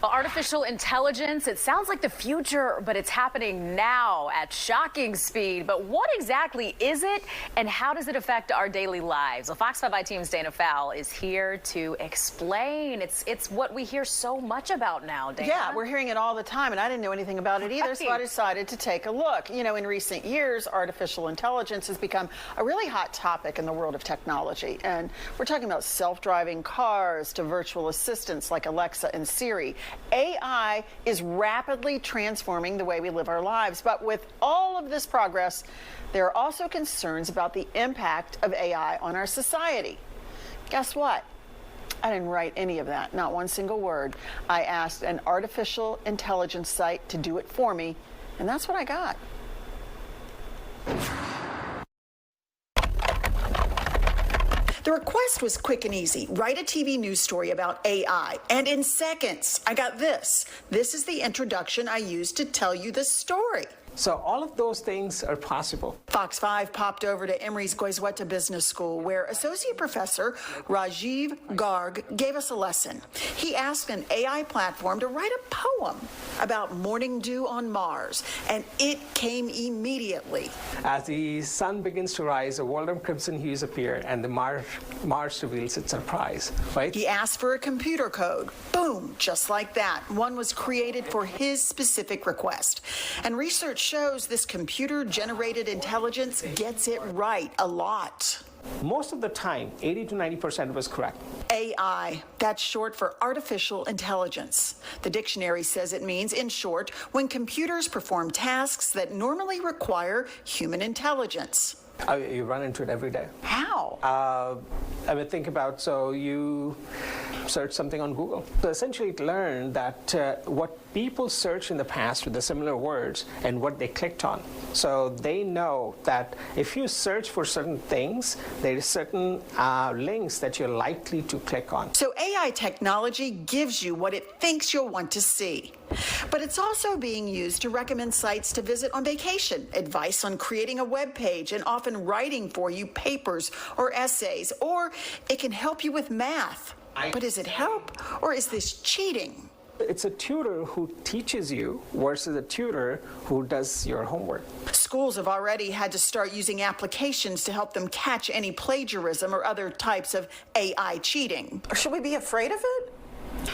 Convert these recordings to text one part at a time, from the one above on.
Well, artificial intelligence, it sounds like the future, but it's happening now at shocking speed. But what exactly is it, and how does it affect our daily lives? Well, Fox 5 team's Dana Fowle is here to explain. It's what we hear so much about now, Dana. Yeah, we're hearing it all the time, and I didn't know anything about it either, so I decided to take a look. You know, in recent years, artificial intelligence has become a really hot topic in the world of technology. And we're talking about self-driving cars to virtual assistants like Alexa and Siri. AI is rapidly transforming the way we live our lives. But with all of this progress, there are also concerns about the impact of AI on our society. Guess what? I didn't write any of that, not one single word. I asked an artificial intelligence site to do it for me, and that's what I got. The request was quick and easy. Write a TV news story about AI. And in seconds, I got this. This is the introduction I used to tell you the story. So all of those things are possible. Fox 5 popped over to Emory's Goizueta Business School, where Associate Professor Rajiv Garg gave us a lesson. He asked an AI platform to write a poem about morning dew on Mars, and it came immediately. As the sun begins to rise, a world of crimson hues appear, and the Mars reveals its surprise, right? He asked for a computer code. Boom, just like that. One was created for his specific request. And research shows this computer-generated intelligence gets it right a lot. Most of the time, 80 to 90% was correct. AI, that's short for artificial intelligence. The dictionary says it means, in short, when computers perform tasks that normally require human intelligence. You run into it every day. How? I mean, think about, so you search something on Google. So essentially it learned that what people searched in the past with the similar words and what they clicked on. So they know that if you search for certain things, there is certain links that you're likely to click on. So AI technology gives you what it thinks you'll want to see. But it's also being used to recommend sites to visit on vacation, advice on creating a web page, and often writing for you papers or essays, or it can help you with math. But is it help, or is this cheating? It's a tutor who teaches you versus a tutor who does your homework. Schools have already had to start using applications to help them catch any plagiarism or other types of AI cheating. Should we be afraid of it?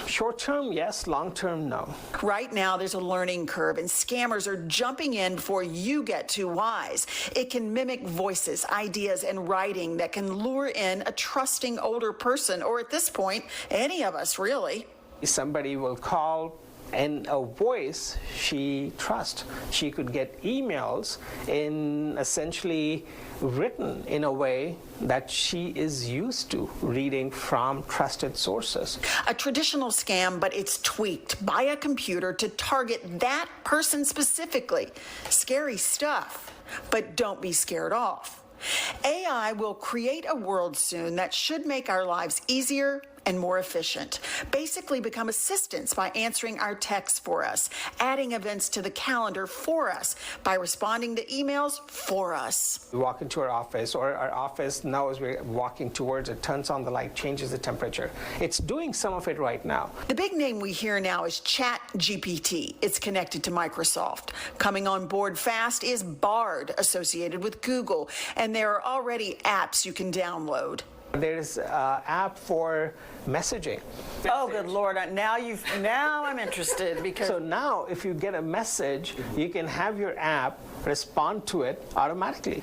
Short term, yes. Long term, no. Right now, there's a learning curve, and scammers are jumping in before you get too wise. It can mimic voices, ideas, and writing that can lure in a trusting older person, or at this point, any of us, really. Somebody will call, and a voice she trusts. She could get emails in essentially written in a way that she is used to reading from trusted sources. A traditional scam, but it's tweaked by a computer to target that person specifically. Scary stuff, but don't be scared off. AI will create a world soon that should make our lives easier and more efficient. Basically become assistants by answering our texts for us, adding events to the calendar for us, by responding to emails for us. We walk into our office, or our office knows we're walking towards it, turns on the light, changes the temperature. It's doing some of it right now. The big name we hear now is ChatGPT. It's connected to Microsoft. Coming on board fast is Bard, associated with Google, and there are already apps you can download. There's an app for messaging. Oh, good Lord. Now I'm interested, because... So now if you get a message, you can have your app respond to it automatically.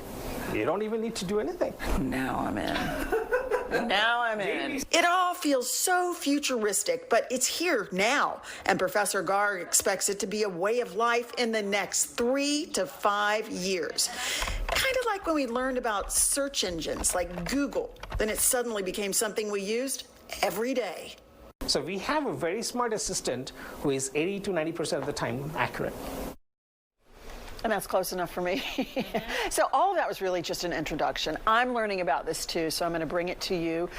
You don't even need to do anything. Now I'm in. Now I'm in. It all feels so futuristic, but it's here now. And Professor Garg expects it to be a way of life in the next 3 to 5 years. Kind of like when we learned about search engines like Google. Then it suddenly became something we used every day. So we have a very smart assistant who is 80 to 90% of the time accurate. And that's close enough for me. So all of that was really just an introduction. I'm learning about this too, so I'm going to bring it to you,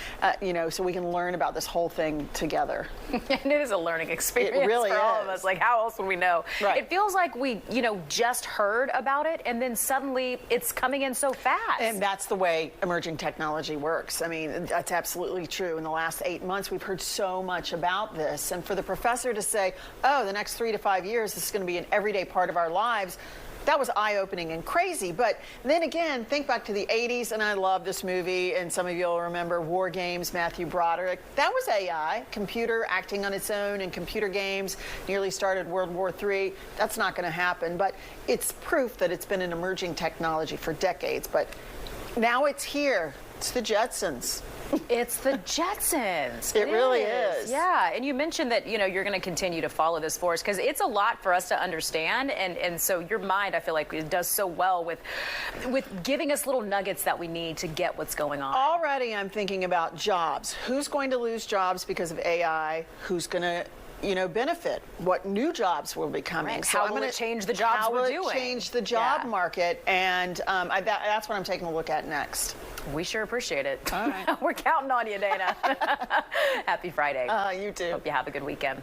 so we can learn about this whole thing together. And it is a learning experience It really for all is. of us. Like, how else would we know? Right. It feels like we, just heard about it, and then suddenly it's coming in so fast. And that's the way emerging technology works. I mean, that's absolutely true. In the last 8 months, we've heard so much about this. And for the professor to say, oh, the next 3 to 5 years, this is going to be an everyday part of our lives, that was eye-opening and crazy. But then again, think back to the 80s, and I love this movie, and some of you will remember War Games, Matthew Broderick. That was AI, computer acting on its own, and computer games nearly started World War III. That's not going to happen, but it's proof that it's been an emerging technology for decades. But now it's here. It's the Jetsons. It's the Jetsons. It really is. Yeah, and you mentioned that, you're going to continue to follow this for us because it's a lot for us to understand. And so your mind, I feel like, it does so well with giving us little nuggets that we need to get what's going on. Already I'm thinking about jobs. Who's going to lose jobs because of AI? Who's going to benefit? What new jobs will be coming? Right. So How will it change the jobs we're doing? How will it change the job market? And that's what I'm taking a look at next. We sure appreciate it. All right. We're counting on you, Dana. Happy Friday. You too. Hope you have a good weekend.